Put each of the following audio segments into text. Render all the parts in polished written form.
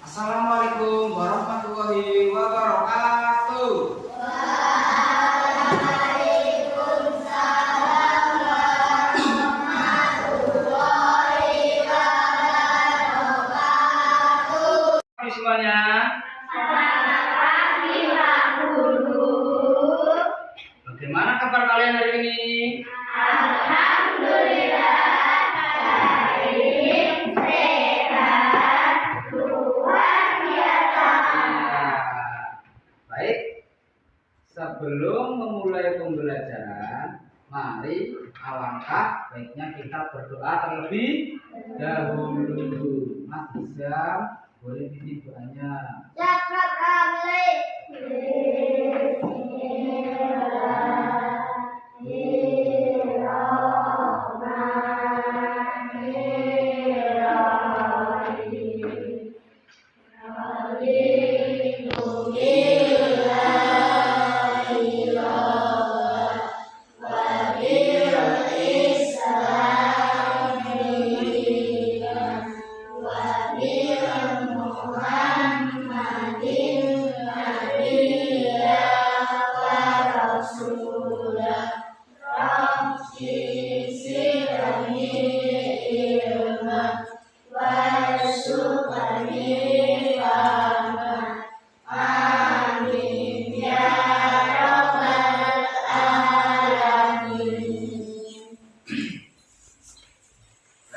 Assalamualaikum warahmatullahi wabarakatuh. Waalaikumsalam warahmatullahi wabarakatuh. Semuanya. Selamat pagi Pak Guru. Bagaimana kabar kalian hari ini? Alhamdulillah baik, sehat, luar biasa. Baik. Sebelum memulai pembelajaran, mari alangkah baiknya kita berdoa terlebih dahulu. Mas Isam, boleh titip doanya. Cepat kali.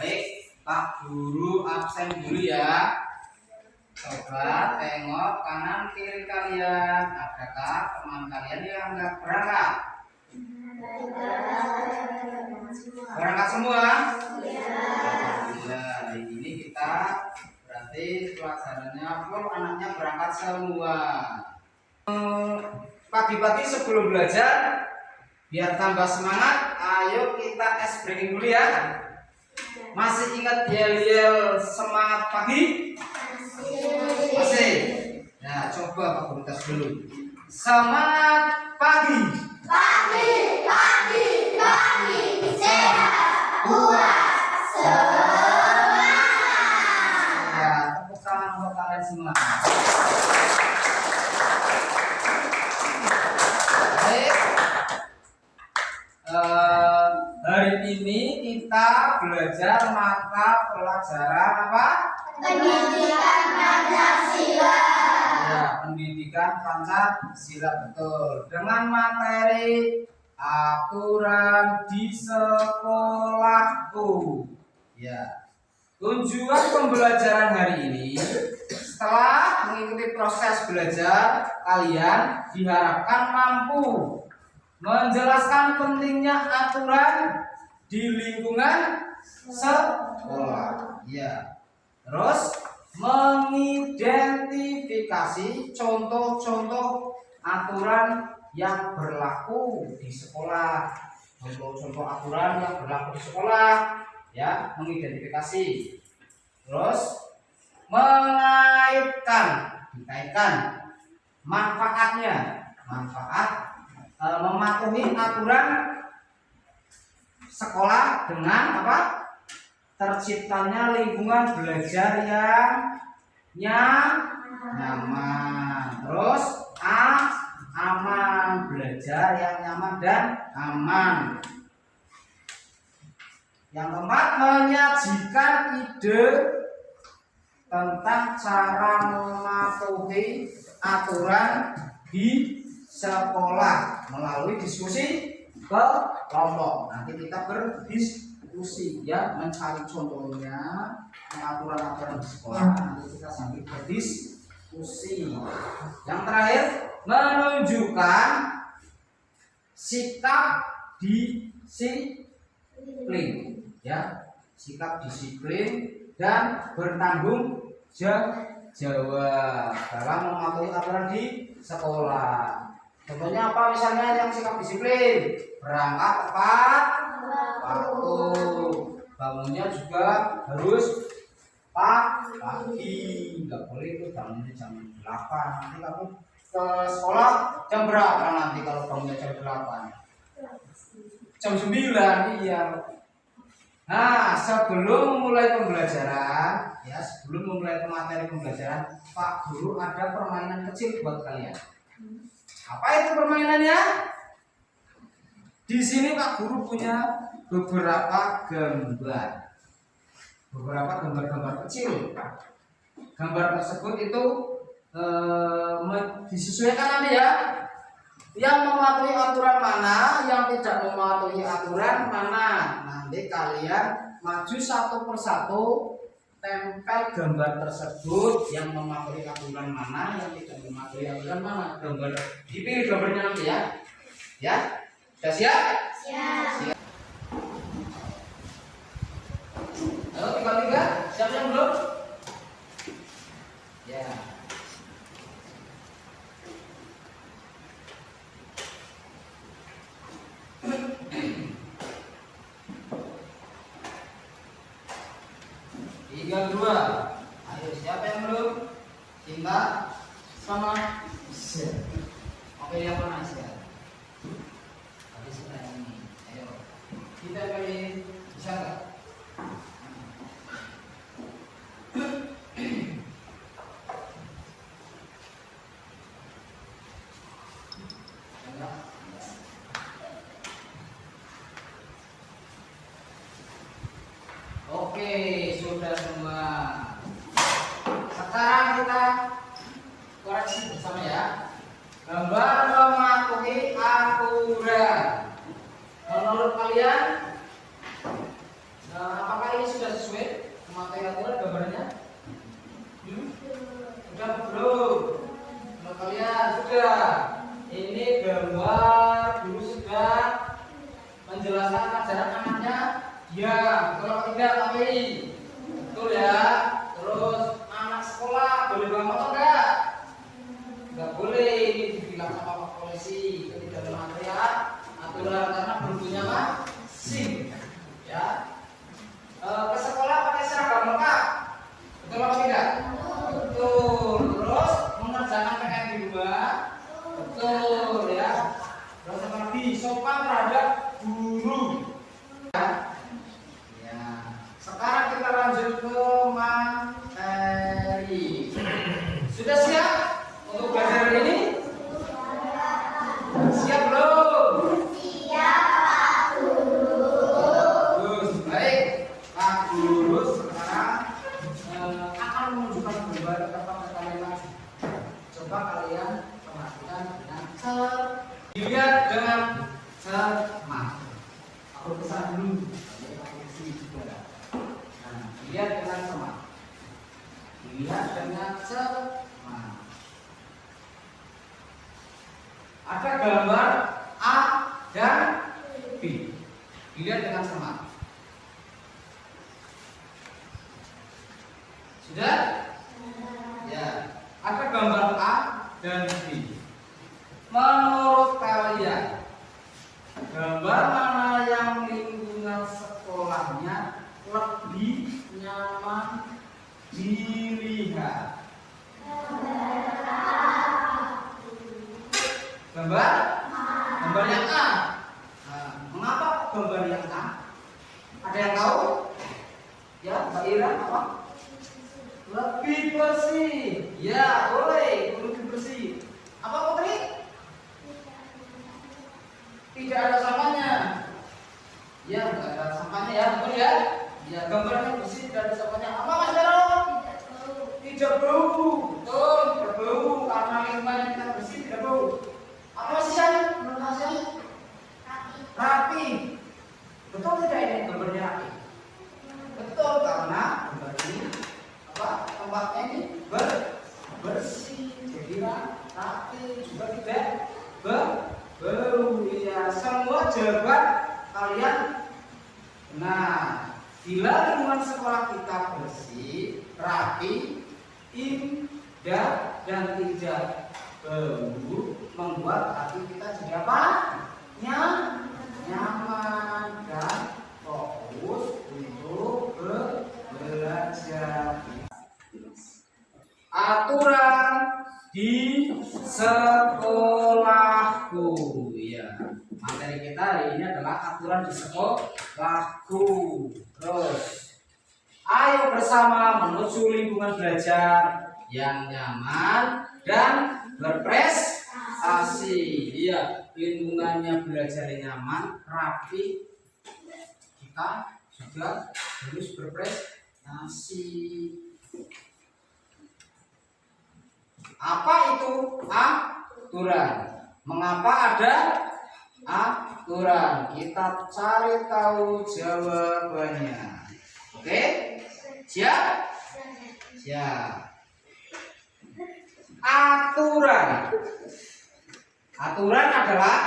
Baik, Pak Guru absen dulu ya. Coba tengok kanan kiri kalian. Adakah teman kalian yang nggak berangkat? Berangkat semua? Ya, ini kita berarti pelajarannya full, anaknya berangkat semua. Pagi-pagi sebelum belajar, biar tambah semangat, ayo kita ice breaking dulu ya. Masih ingat yel-yel semangat pagi? Masih? Nah, coba Pak Guru tes dulu. Semangat pagi. Pagi, pagi, pagi, sehat, kuat, semangat. Ya, tepuk tangan untuk kalian semua. Baik. Hari ini kita belajar mata pelajaran apa? Pendidikan Pancasila. Ya, pendidikan Pancasila, betul. Dengan materi aturan di sekolahku. Ya. Tujuan pembelajaran hari ini, setelah mengikuti proses belajar, kalian diharapkan mampu menjelaskan pentingnya aturan di lingkungan sekolah. Ya. Terus mengidentifikasi contoh-contoh aturan yang berlaku di sekolah. Contoh-contoh aturan yang berlaku di sekolah, ya, mengidentifikasi. Terus dikaitkan manfaatnya, mematuhi aturan sekolah dengan apa? Terciptanya lingkungan belajar yang nyaman. Terus aman, belajar yang nyaman dan aman. Yang keempat, menyajikan ide tentang cara mematuhi aturan di sekolah melalui diskusi kelompok. Nanti kita berdiskusi, ya, mencari contohnya aturan-aturan di sekolah. Nanti kita sambil berdiskusi. Yang terakhir, menunjukkan sikap disiplin, ya, sikap disiplin dan bertanggung jawab dalam mematuhi aturan di sekolah. Contohnya apa? Misalnya yang sikap disiplin, berangkat tepat waktu, bangunnya juga harus pagi, nggak boleh itu bangunnya jam 8. Nanti kamu ke sekolah jam berapa nanti kalau bangunnya jam 8? Jam 9, iya. Nah, sebelum memulai pembelajaran, ya sebelum memulai materi pembelajaran, Pak Guru ada permainan kecil buat kalian. Apa itu permainannya? Di sini Pak Guru punya beberapa gambar kecil. Gambar tersebut itu disesuaikan nanti ya. Yang mematuhi aturan mana, yang tidak mematuhi aturan mana. Nanti kalian maju satu persatu, tempel gambar tersebut yang mematuhi aturan mana, yang tidak mematuhi aturan mana. Gambar dipilih gambarnya nanti ya. Ya, sudah siap? Siap. Halo, tiga. Siapa yang belum? Ya. Tiga dua. Ayo, siapa yang belum? Cinta sama Isya. Oke, yang mana Isya? Habis ini. Ayo. Kita kali bisa nggak? Oke, sudah semua. Sekarang kita koreksi bersama ya. Gambar mematuhi aturan. Menurut kalian, apakah ini sudah sesuai mematuhi aturan gambarnya? Sudah belum? Menurut kalian sudah. Ini gambar dulu sudah menjelaskan ajaran anaknya. Ya, kalau tidak tapi betul ya. Terus anak sekolah boleh bawa motor enggak? Enggak boleh, ini dibilang sama Pak Polisi ketika material aturan karena belum punya SIM. Ya. Ke sekolah pakai seragam lengkap. Betul apa tidak? Betul. Terus mengerjakan PKM di rumah. Betul ya. Terus apa lagi? Sopan terhadap guru. Sekarang kita lanjut ke materi. Sudah siap untuk belajar hari ini? Siap belum? Siap, Pak Guru. Bagus, baik. Pak Guru sekarang akan menunjukkan gambar kepada kalian. Coba kalian perhatikan dengan dilihat dengan cermat. Aku pesan dulu. Dilihat dengan cermat. Dilihat dengan cermat. Ada gambar A dan B. Dilihat dengan cermat. Sudah? Ya. Ada gambar A dan B. Menurut kalian, gambar mana yang lingkungan sekolahnya lebih nyaman dilihat? Gambar yang A. Nah, mengapa gambar yang A? Ada yang tahu? Ya, Mbak Ira, apa? Lebih bersih. Ya, boleh, lebih bersih. Apa Putri? Tidak ada sampahnya. Ya, tidak ada sampahnya ya, betul ya? Ya, gambarnya bersih, tidak ada sampahnya. Apa Mas Daro? Tidak bau. Betul, tidak bau karena lingkungannya kita bersih, tidak bau. Apa sih saya? Menurut saya rapi. Betul tidak ini gambarnya rapi? Betul, karena gambar ini tempatnya ini bersih, jadi rapi, juga tidak bau. Ya, semua jawaban kalian. Nah, bila lingkungan sekolah kita bersih, rapi, indah dan tidak bau, membuat hati kita jadi apa? Nyaman dan fokus untuk belajar. Aturan di sekolahku, ya. materi kita hari ini adalah aturan di sekolahku. Terus, ayo bersama menuju lingkungan belajar yang nyaman dan berprestasi. Iya, lingkungannya belajar yang nyaman, rapi. Kita juga harus berprestasi. Apa itu aturan? Mengapa ada aturan? Kita cari tahu jawabannya. Oke? Siap? Siap. Aturan adalah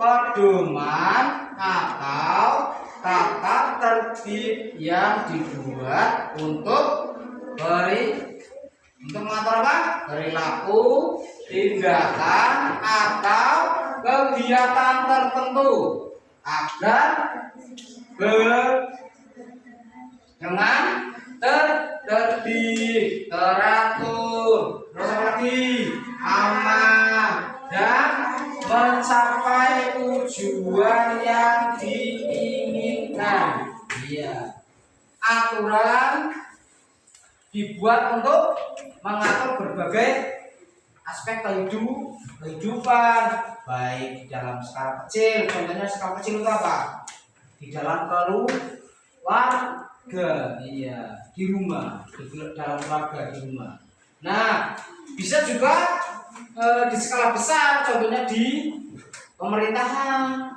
pedoman atau tata tertib yang dibuat untuk mengatur apa? Perilaku, tindakan atau kegiatan tertentu agar dengan tertib, teratur, terus apa lagi? Aman dan mencapai tujuan yang diinginkan. Iya. Aturan dibuat untuk mengatur berbagai aspek kehidupan, baik di dalam skala kecil. Contohnya skala kecil itu apa? Di dalam keluarga, iya, di rumah, dalam keluarga, di rumah. Nah, bisa juga di skala besar, contohnya di pemerintahan.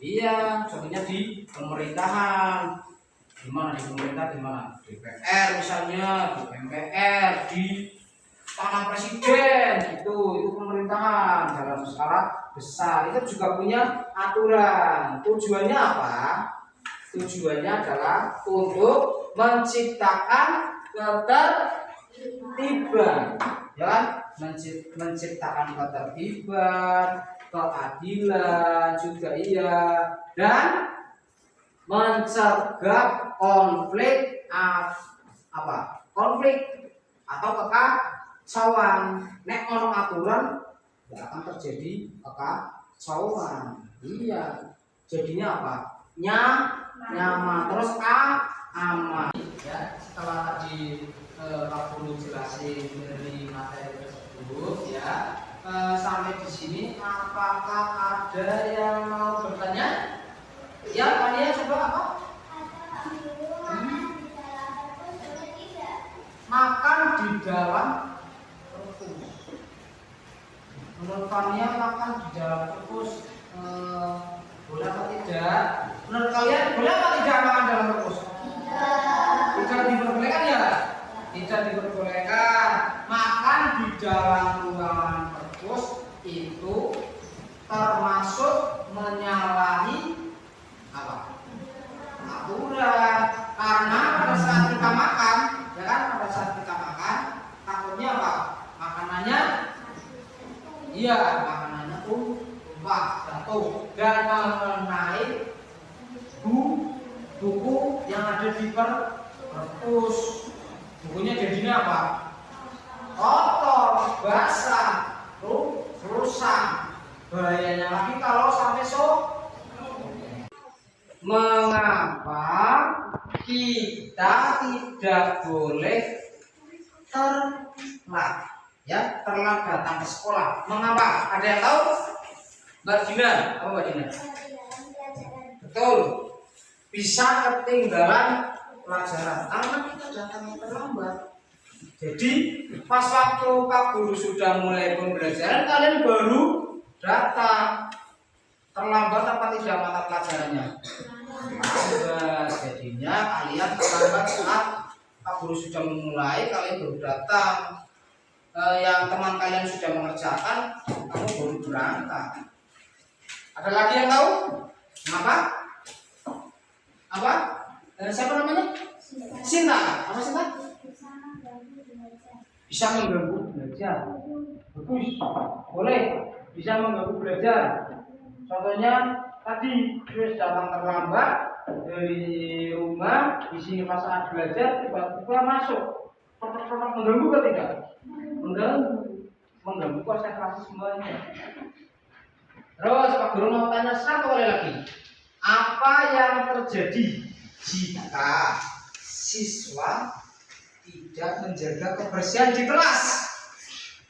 Iya, contohnya di pemerintahan. Di mana di pemerintah, di mana? DPR misalnya, di MPR, di tangan presiden, itu pemerintahan dalam skala besar. Itu juga punya aturan. Tujuannya apa? Tujuannya adalah untuk menciptakan ketertiban, ya kan? Menciptakan ketertiban, keadilan juga iya, dan mencegah konflik konflik atau kekacauan. Nek ono aturan tidak akan terjadi kekacauan. Iya, jadinya apa? Nyaman, terus aman. Ya, setelah tadi Pak Guru jelasin dari materi tersebut, ya, sampai di sini apakah ada yang mau bertanya? Ya, kalian coba apa? Makan di dalam perpus. Menurut kalian makan di dalam perpus boleh atau tidak? Menurut kalian boleh atau tidak makan dalam perpus? Tidak diperbolehkan ya? Tidak diperbolehkan. Makan di dalam ruangan perpus itu termasuk menyalahi apa? Aturan. Karena pada saat kita makan, ya kan, pada saat kita makan takutnya apa? Makanannya tumpah, jatuh dan mengenai buku yang ada di perpus. Bukunya jadinya apa? Kotor, basah, rusak. Bahayanya lagi kalau sampai mengapa kita tidak boleh terlambat datang ke sekolah? Mengapa? Ada yang tahu? Mbak Dina, apa Mbak Dina? Betul. Bisa ketinggalan pelajaran karena kita datang terlambat. Jadi pas waktu Pak Guru sudah mulai pembelajaran, kalian baru datang. Terlambat apa tidak mata pelajarannya? Jadinya kalian terlambat saat Pak Guru sudah memulai, kalian baru datang. Yang teman kalian sudah mengerjakan, kamu baru berangkat. Ada lagi yang tahu? Kenapa? Apa? Siapa namanya? Sinta. Apa Sinta? Bisa mengganggu belajar. Bagus. Boleh. Bisa mengganggu belajar. Contohnya tadi terus datang terlambat dari rumah, di sini pas saat belajar tiba-tiba masuk. Mengganggu atau tidak? Mengganggu konsentrasi semuanya. Terus Pak Guru mau tanya satu kali lagi. Apa yang terjadi jika siswa tidak menjaga kebersihan di kelas?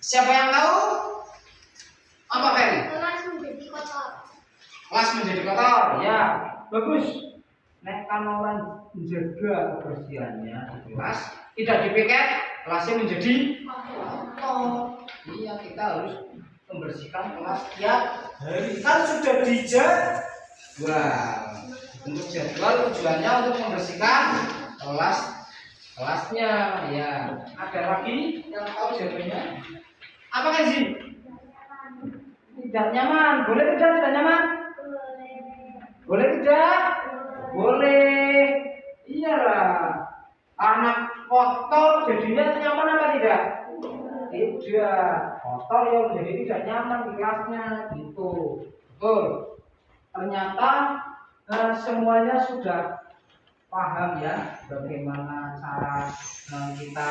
Siapa yang tahu? Apa Ferry? Kelas menjadi kotor. Kelas menjadi kotor. Ya, bagus. Nek kan orang menjaga kebersihannya di kelas, tidak dipiket, kelasnya menjadi kotor. Iya, kita harus membersihkan kelas tiap hari. Kan sudah dijadwal. Untuk jadwal tujuannya untuk membersihkan kelasnya. Ya, ada lagi yang tahu jawabannya? Apa kan sih? Tidak nyaman. Boleh tidak nyaman? Boleh tidak? Boleh. Iyalah. Anak kotor jadinya nyaman apa tidak? Tidak. Kotor yang jadi tidak nyaman di kelasnya gitu. Betul. Ternyata semuanya sudah paham ya bagaimana cara kita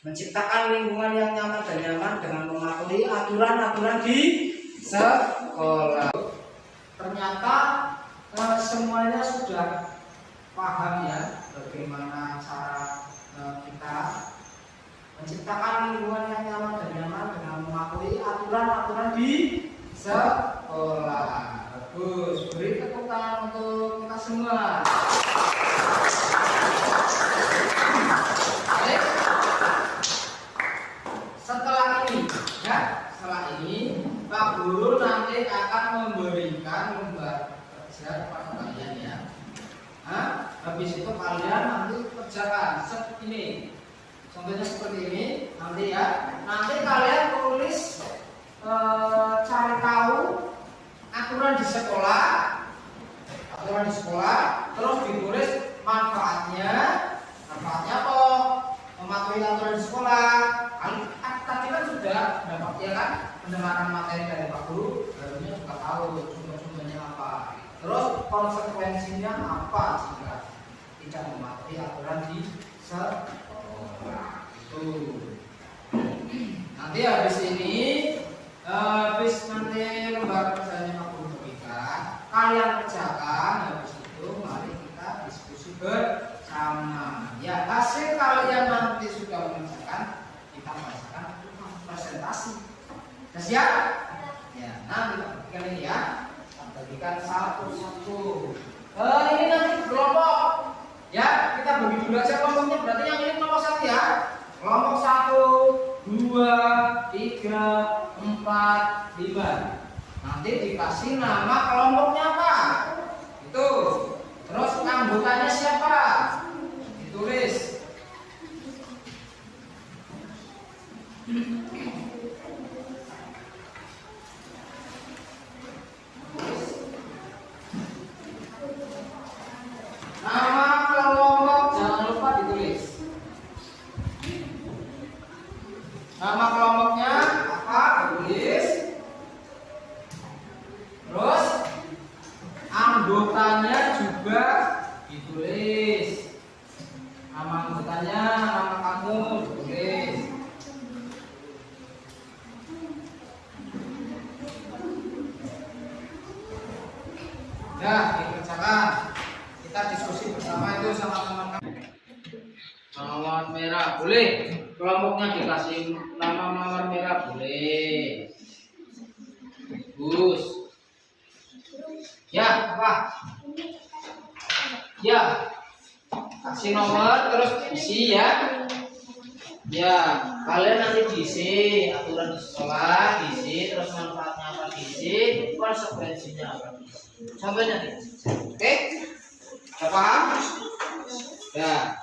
menciptakan lingkungan yang nyaman dan nyaman dengan mematuhi aturan-aturan di sekolah. Ternyata semuanya sudah paham ya bagaimana cara kita menciptakan lingkungan yang nyaman dan nyaman dengan mematuhi aturan-aturan di sekolah. Bagus, beri tepuk tangan untuk kita semua. Baik. Setelah ini Pak Guru nanti akan memberikan lembar kerja kepada kalian ya. Habis itu kalian nanti kerjakan ini. Contohnya seperti ini nanti ya. Nanti kalian tulis cari tahu aturan di sekolah, terus ditulis manfaatnya apa? Mematuhi aturan di sekolah. Tadi kan sudah dapat ya kan pendengaran materi dari Pak Guru, harusnya juga tahu sumber-sumbernya apa. Terus konsekuensinya apa jika tidak mematuhi aturan di sekolah. Nanti habis ini, nanti lembar kerjanya Pak Guru berikan, kalian kerjakan. Habis itu mari kita diskusi bersama. Ya, hasil kalian nanti sudah mengerjakan, kita bacakan presentasi. Sudah siap? Ya, nanti kita berikan ini ya. Kita berikan satu-satu. Ini nanti kelompok. Ya, kita bagi dulu aja kelompoknya. Berarti yang ini kelompok 1 ya. Kelompok 1, 2, 3, 4, 5. Nanti dikasih nama kelompoknya apa? Itu. Terus anggotanya siapa? Ditulis. Nama kelompok jangan lupa ditulis. Nama kelompoknya apa? Ditulis. Terus anggotanya juga ditulis. Nama anggotanya, nama kamu ditulis. Ya, dikerjakan. Kita diskusi bersama itu sama teman-teman. Mawar merah boleh. Kelompoknya dikasih nama mawar merah boleh. Bagus. Ya, apa? Ya. Kasih nomor terus isi ya. Ya, kalian nanti diisi aturan di sekolah, diisi terus manfaatnya apa diisi, konsekuensinya apa diisi. Contohnya nih. Oke? Sudah paham? Ya.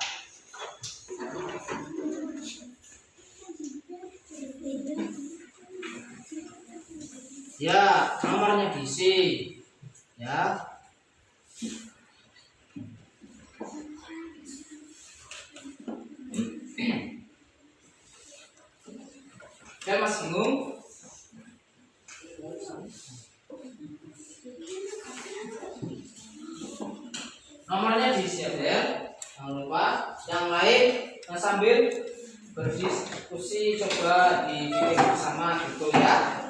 Ya, nomornya diisi. Ya. Saya masih bingung. Nomornya diisi ya. Jangan lupa. Yang lain sambil berdiskusi coba dibikin bersama gitu ya.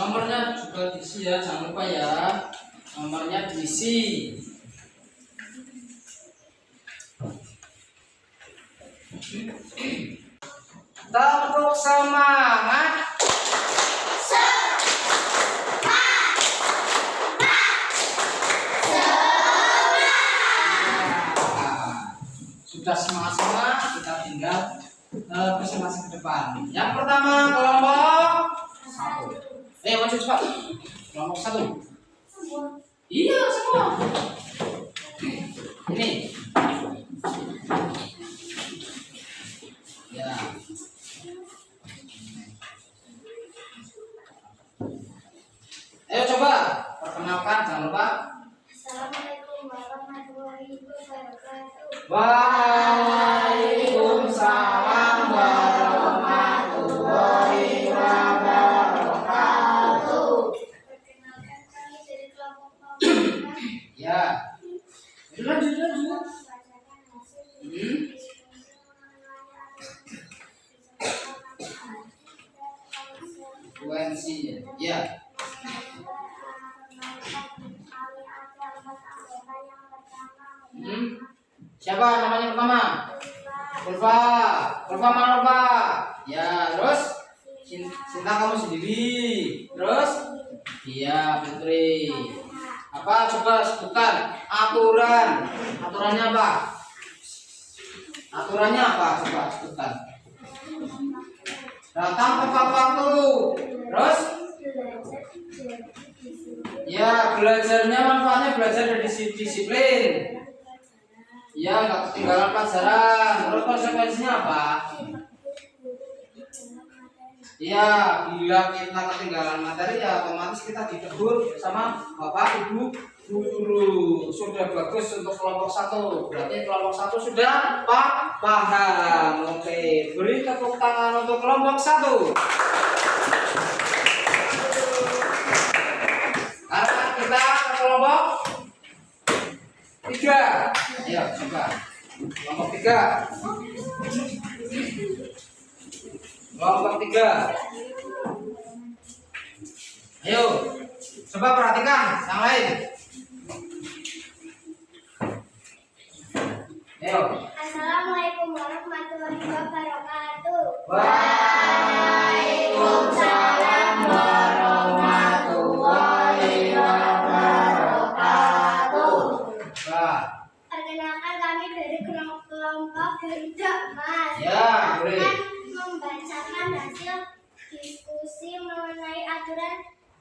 Nomornya juga diisi ya, jangan lupa ya. Nomornya diisi. Tepuk semangat. Sudah semangat-semangat, kita tinggal presentasi ke depan. Yang pertama kelompok 1. Maju cepat. Kelompok 1. Iya semua. Ini. Ya. Ayo coba perkenalkan, jangan lupa. Assalamualaikum warahmatullahi wabarakatuh. Waalaikumsalam warahmatullahi wabarakatuh. Perkenalkan kami dari kelompok 4. Ya. Lanjut. Membacakan hasil diskusi Frekuensinya. Ya. Siapa namanya pertama? Ulfa mana Ulfa? Ya, terus Sinta kamu sendiri. Terus? Iya, Putri. Apa coba sebutkan aturan? Aturannya apa? Aturannya apa? Coba sebutkan. Datang tepat waktu. Terus? Ya, belajarnya manfaatnya belajar dari disiplin. Ya, nggak ketinggalan pelajaran. Terus konsekuensinya apa? Ya, bila kita ketinggalan materi ya otomatis kita ditegur sama bapak ibu guru. Sudah bagus untuk kelompok 1. Berarti kelompok 1 sudah paham. Oke, beri tepuk tangan untuk kelompok 1. Sekarang kita ke kelompok 3. Ayo coba kelompok 3. Kelompok 3. Ayo coba perhatikan yang lain. Ayo. Assalamualaikum warahmatullahi wabarakatuh. Waalaikumsalam warahmatullahi wabarakatuh. Perkenalkan kami dari kelompok Garuda Emas. Ya, boleh. Akan membacakan hasil diskusi mengenai aturan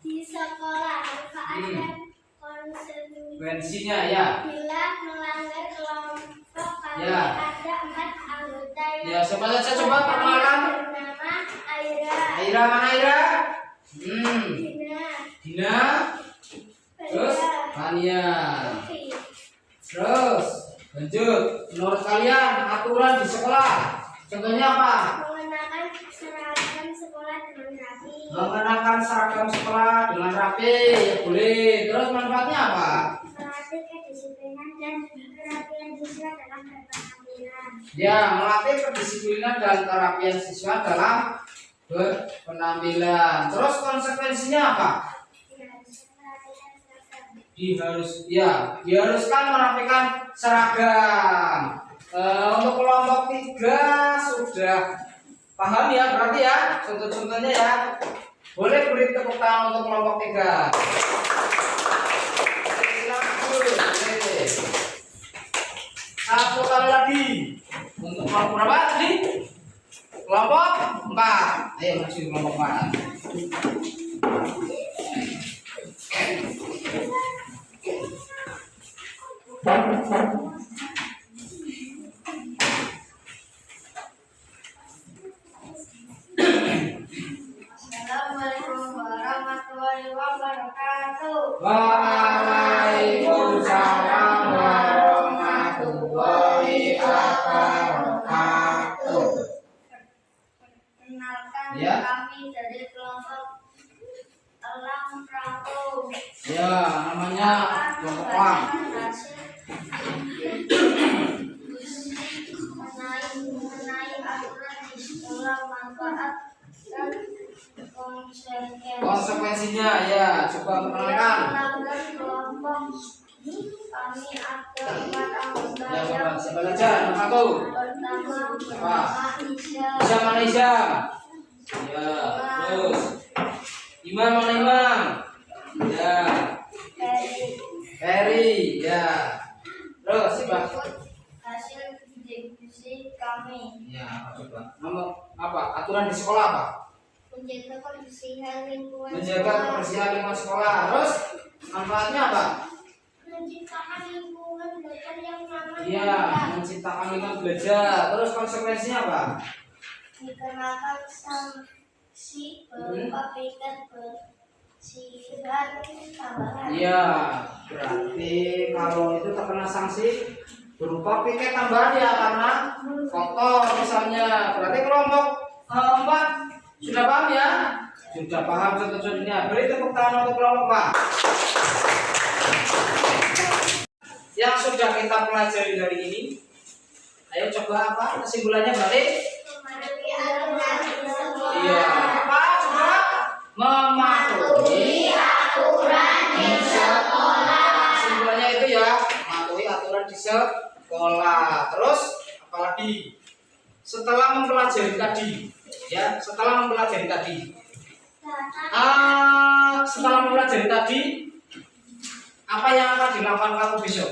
di sekolah, manfaat dan Konsekuensinya ya. bila melanggar kelompok kami Ya. ada 4 anggota yang Ya, siapa saja coba perkenalan. bernama Aira, Aira mana Aira? Dina, Dina. Terus Tania. Luffy. Terus lanjut. Menurut kalian aturan di sekolah contohnya apa? Mengenakan seragam sekolah dengan rapi. Mengenakan seragam sekolah dengan rapi, ya boleh. Terus manfaatnya apa? Melatih kedisiplinan dan kerapian siswa dalam berpenampilan. Ya, melatih kedisiplinan dan kerapian siswa dalam berpenampilan. Terus konsekuensinya apa? Diharuskan merapikan seragam. Untuk kelompok 3 sudah paham ya, berarti ya contoh-contohnya ya. Boleh beri tepuk tangan untuk kelompok 3. Satu kali lagi untuk kelompok berapa tadi? Kelompok 4. Ayo maju kelompok 4. Assalamualaikum warahmatullahi wabarakatuh. Waalaikumsalam warahmatullahi wabarakatuh. Perkenalkan Ya. kami dari kelompok Elang Prabu. Ya, namanya kelompok Elang. Mengenai aturan di sekolah, manfaat dan Konsekuensinya ya, coba menerangkan. Melanggar kelompok kami ada 4 anggota Ya, yang coba siapa saja? Nomor satu. pertama Manisha, Isa mana Isa? Ya, terus Imam mana Imam? Ya, Ferry. Ya, terus coba. hasil diskusi kami Ya, apa coba? Nomor apa? Aturan di sekolah apa? menjaga kebersihan lingkungan Menjaga kebersihan lingkungan sekolah. Terus manfaatnya apa? menciptakan lingkungan belajar yang nyaman dan Iya, tenang. menciptakan lingkungan belajar. Terus konsekuensinya apa? Dikenakan sanksi berupa piket bersihan tambahan. Iya, berarti kalau itu terkena sanksi berupa piket tambahan ya karena kotor misalnya. Berarti kelompok keempat sudah paham ya? Sudah paham contoh-contohnya. Beri tepuk tangan untuk kelompok Pak. Yang sudah kita pelajari hari ini, ayo coba apa kesimpulannya balik? Iya, apa coba? Mematuhi aturan di sekolah. Kesimpulannya itu ya, mematuhi aturan di sekolah. Terus apalagi? Setelah mempelajari tadi, ya, setelah mempelajari tadi, apa yang akan dilakukan kamu besok?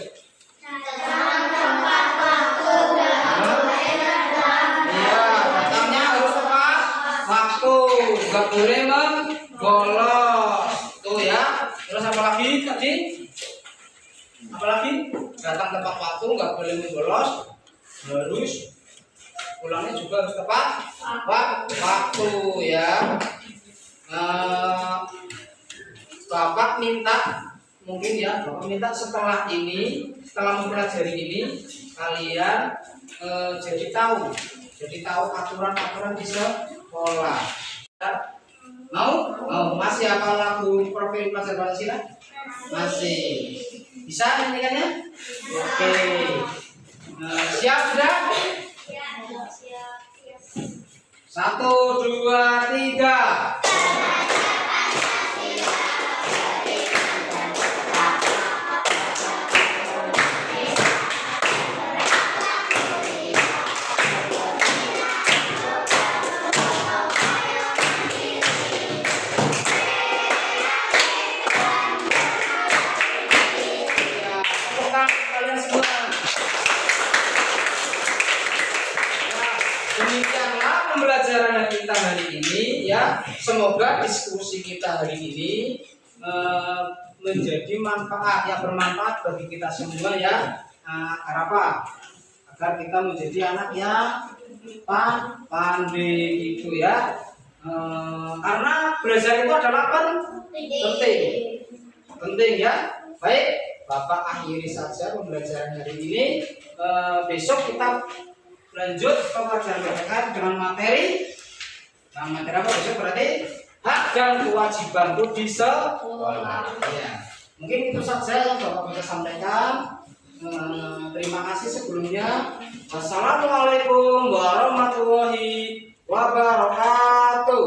Iya, datangnya harus tepat waktu, nggak boleh bolos. Tuh ya. Terus apa lagi tadi? Apalagi datang tepat waktu, nggak boleh bolos, harus pulangnya juga harus tepat waktu ya. Bapak minta mungkin ya, Bapak minta setelah mempelajari ini kalian jadi tahu aturan-aturan di sekolah. Mau masih hafal lagu profil pelajar Pancasila? Masih bisa nyanyikannya? Oke. Siap sudah? 1, 2, 3. Kalian semua. Demikianlah pembelajaran kita hari ini ya. Semoga diskusi kita hari ini menjadi manfaat, yang bermanfaat bagi kita semua ya. Agar apa? Agar kita menjadi anak yang pandai itu ya. Karena belajar itu adalah penting ya. Baik, Bapak akhiri saja pembelajaran hari ini. Besok kita lanjut ke pelajaran berkaitan dengan materi. Nah, materi apa besok berarti hak dan kewajibanku di sekolah. Ya. Mungkin itu saja yang Bapak bisa sampaikan. Terima kasih sebelumnya. Wassalamualaikum warahmatullahi wabarakatuh.